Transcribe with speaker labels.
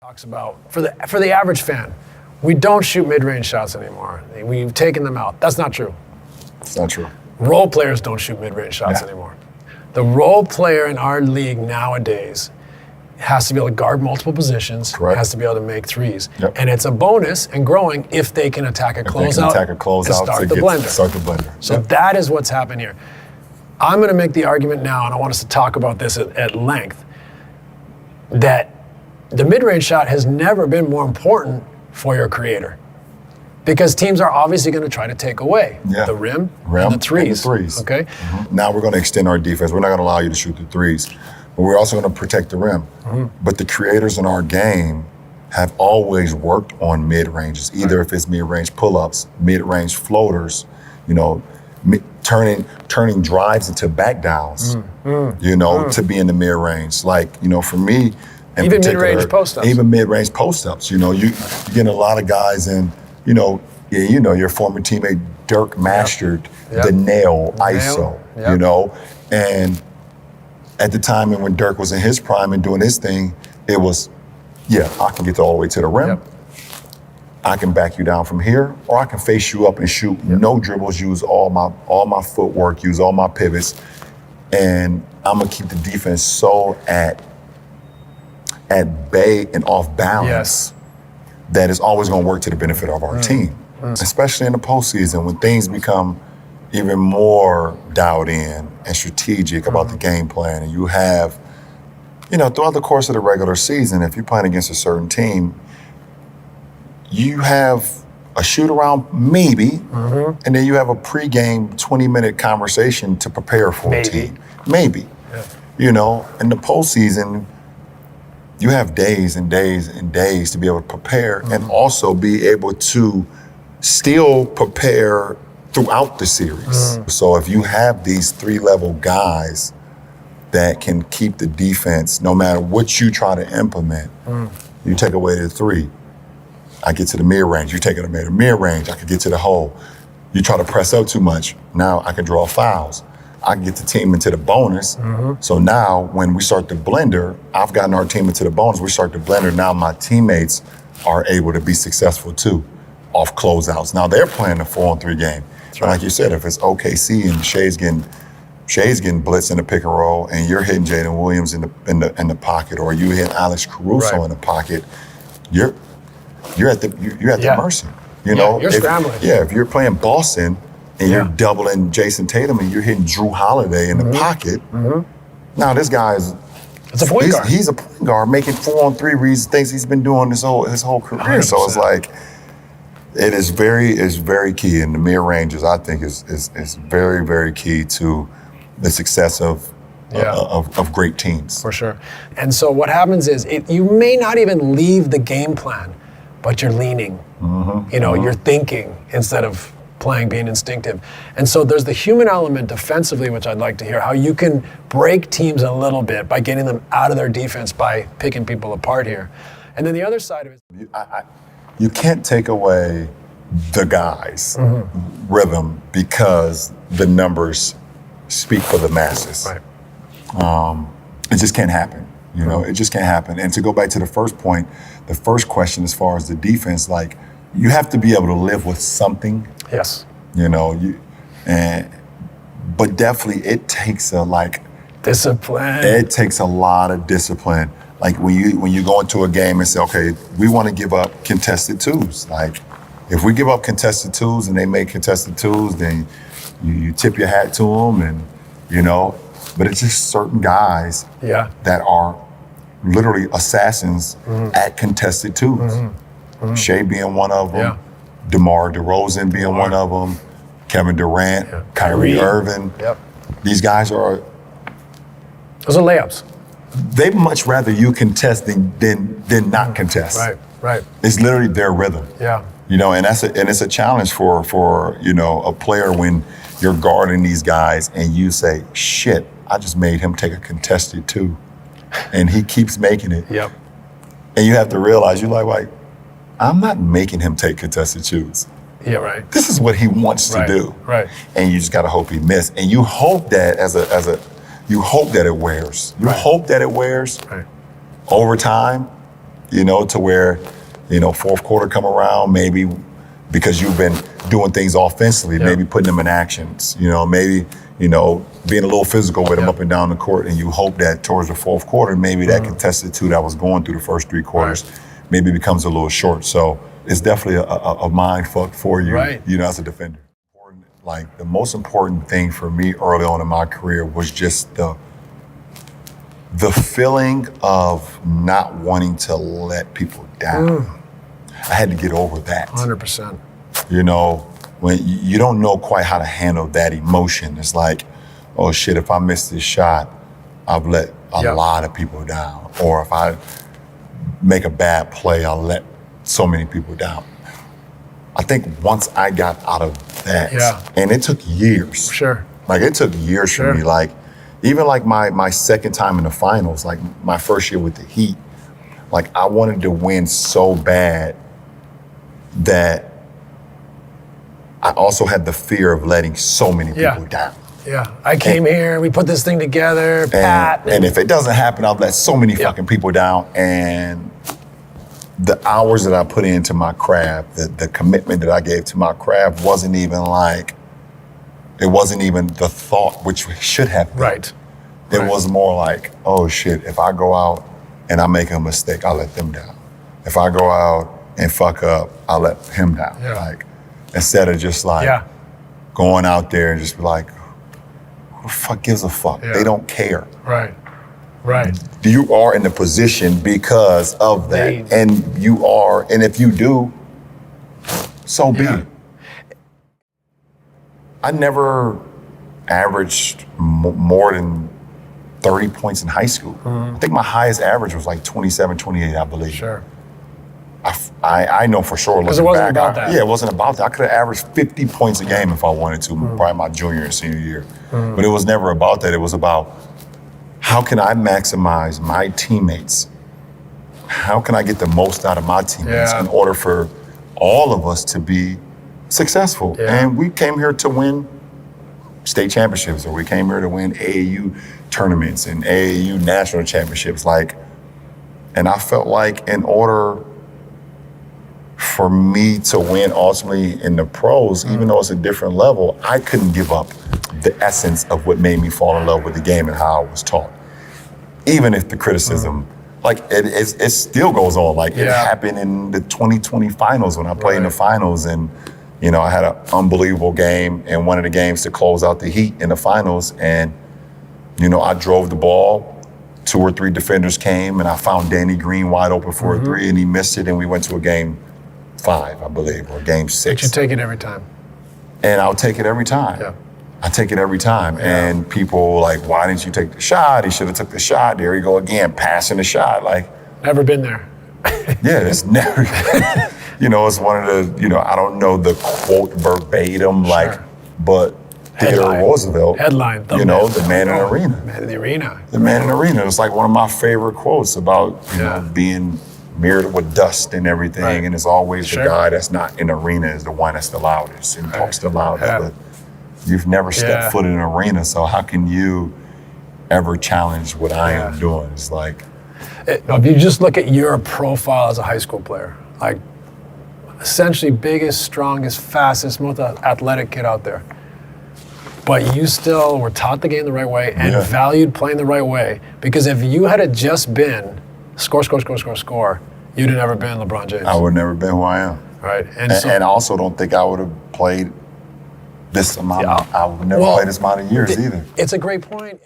Speaker 1: Talks about for the average fan, we don't shoot mid-range shots anymore. We've taken them out. That's not true.
Speaker 2: It's not true.
Speaker 1: Role players don't shoot mid-range shots anymore. The role player in our league nowadays has to be able to guard multiple positions, has to be able to make threes. And it's a bonus and growing if they can attack a closeout and start the blender. So that is what's happened here. I'm going to make the argument now, and I want us to talk about this at length, that the mid-range shot has never been more important for your creator, because teams are obviously going to try to take away the rim and the threes. Okay.
Speaker 2: Now we're going to extend our defense. We're not going to allow you to shoot the threes, but we're also going to protect the rim. But the creators in our game have always worked on mid-ranges, either if it's mid-range pull-ups, mid-range floaters, you know, turning drives into back downs, you know, to be in the mid-range. Like, you know, for me,
Speaker 1: even mid-range post-ups.
Speaker 2: Even mid-range post-ups. You know, you're getting a lot of guys in, you know, your former teammate Dirk mastered the nail ISO, you know, and at the time and when Dirk was in his prime and doing his thing, it was, I can get all the way to the rim. I can back you down from here, or I can face you up and shoot no dribbles, use all my footwork, use all my pivots, and I'm gonna keep the defense so at bay and off balance that it's always gonna work to the benefit of our team, especially in the postseason when things become even more dialed in and strategic about the game plan. And you have, you know, throughout the course of the regular season, if you're playing against a certain team, you have a shoot around maybe, and then you have a pregame 20-minute conversation to prepare for a team. Maybe. You know, in the postseason, you have days and days and days to be able to prepare and also be able to still prepare throughout the series. So if you have these three-level guys that can keep the defense, no matter what you try to implement, you take away the three. I get to the mid-range, you take it to the mid-range, I can get to the hole. You try to press up too much, now I can draw fouls. I can get the team into the bonus. So now when we start the blender, I've gotten our team into the bonus, we start the blender, now my teammates are able to be successful too, off closeouts. Now they're playing the 4-on-3 game. But like you said, if it's OKC and Shai's getting blitzed in the pick and roll and you're hitting Jaden Williams in the pocket, or you hit Alex Caruso in the pocket, you're at the mercy. You know,
Speaker 1: you're scrambling.
Speaker 2: If you're playing Boston and you're doubling Jason Tatum and you're hitting Drew Holiday in the pocket, now this guy
Speaker 1: it's a point guard.
Speaker 2: He's a point guard making 4-on-3 things he's been doing his whole career.
Speaker 1: 100%.
Speaker 2: So it's like, it is very key, and the mid ranges I think is very, very key to the success of great teams.
Speaker 1: For sure. And so what happens is you may not even leave the game plan, but you're leaning. You know, you're thinking instead of being instinctive. And so there's the human element defensively, which I'd like to hear, how you can break teams a little bit by getting them out of their defense by picking people apart here. And then the other side of it,
Speaker 2: you can't take away the guys' rhythm because the numbers speak for the masses. It just can't happen. You know, it just can't happen. And to go back to the first point, the first question as far as the defense, like, you have to be able to live with something. You know, but definitely it takes
Speaker 1: discipline.
Speaker 2: It takes a lot of discipline. Like when you go into a game and say, okay, we want to give up contested twos. Like, if we give up contested twos and they make contested twos, then you tip your hat to them, and you know. But it's just certain guys that are literally assassins at contested twos. Shai being one of them, DeMar DeRozan being one of them, Kevin Durant, Kyrie Irving. These guys are.
Speaker 1: Those are layups.
Speaker 2: They'd much rather you contest than not contest.
Speaker 1: Right.
Speaker 2: It's literally their rhythm. You know, and it's a challenge for you know, a player when you're guarding these guys and you say, shit, I just made him take a contested two, and he keeps making it. And you have to realize, you're like, I'm not making him take contested twos. This is what he wants to do. And you just gotta hope he missed. And you hope that you hope that it wears. You hope that it wears over time. to where, fourth quarter come around, maybe because you've been doing things offensively, maybe putting them in actions, maybe, being a little physical with them up and down the court, and you hope that towards the fourth quarter, maybe that contested two that was going through the first three quarters maybe becomes a little short. So it's definitely a mind fuck for you, as a defender. Like, the most important thing for me early on in my career was just the feeling of not wanting to let people down. I had to get over that.
Speaker 1: 100%.
Speaker 2: When you don't know quite how to handle that emotion. It's like, oh shit, if I miss this shot, I've let a lot of people down. Or if I make a bad play, I'll let so many people down. I think once I got out of that, and it took years.
Speaker 1: Sure.
Speaker 2: Like, it took years for me. Like, even like my second time in the finals, like my first year with the Heat, like, I wanted to win so bad that I also had the fear of letting so many people down.
Speaker 1: Yeah, I came here, we put this thing together, Pat.
Speaker 2: And if it doesn't happen, I'll let so many fucking people down. And the hours that I put into my craft, the commitment that I gave to my craft wasn't even the thought, which should have been.
Speaker 1: Right.
Speaker 2: It was more like, oh shit, if I go out and I make a mistake, I'll let them down. If I go out and fuck up, I'll let him down. Like, instead of just going out there and just be like, who the fuck gives a fuck? They don't care.
Speaker 1: Right.
Speaker 2: You are in the position because of that. And if you do, so be it. I never averaged more than 30 points in high school. I think my highest average was like 27, 28, I believe.
Speaker 1: Sure.
Speaker 2: I know for sure.
Speaker 1: Because it wasn't about that.
Speaker 2: Yeah, it wasn't about that. I could have averaged 50 points a game if I wanted to, probably my junior and senior year. But it was never about that. It was about, how can I maximize my teammates? How can I get the most out of my teammates in order for all of us to be successful? And we came here to win state championships, or we came here to win AAU tournaments and AAU national championships. And I felt like in order for me to win ultimately in the pros, even though it's a different level, I couldn't give up the essence of what made me fall in love with the game and how I was taught. Even if the criticism, it still goes on. Like, it happened in the 2020 finals when I played in the finals, and I had an unbelievable game in one of the games to close out the Heat in the finals, and I drove the ball. 2 or 3 defenders came, and I found Danny Green wide open for a three, and he missed it, and we went to a game 5, I believe, or game 6.
Speaker 1: But you take it every time.
Speaker 2: And I'll take it every time.
Speaker 1: Yeah.
Speaker 2: I take it every time. And people like, why didn't you take the shot? He should have took the shot. There you go again, passing the shot. Like,
Speaker 1: never been there.
Speaker 2: It's never, it's one of the, I don't know the quote verbatim, but Theodore Roosevelt, the man in the arena.
Speaker 1: Man in the arena.
Speaker 2: The man in the arena. It's like one of my favorite quotes about, being mirrored with dust and everything. And it's always the guy that's not in the arena is the one that's the loudest and talks the loudest. But you've never stepped foot in an arena, so how can you ever challenge what I am doing? It's like...
Speaker 1: If you just look at your profile as a high school player, like, essentially biggest, strongest, fastest, most athletic kid out there. But you still were taught the game the right way and valued playing the right way. Because if you had just been score, you'd have never been LeBron James.
Speaker 2: I would have never been who I am.
Speaker 1: Right.
Speaker 2: And I also don't think I would have played this amount. I would never play this amount of years either.
Speaker 1: It's a great point.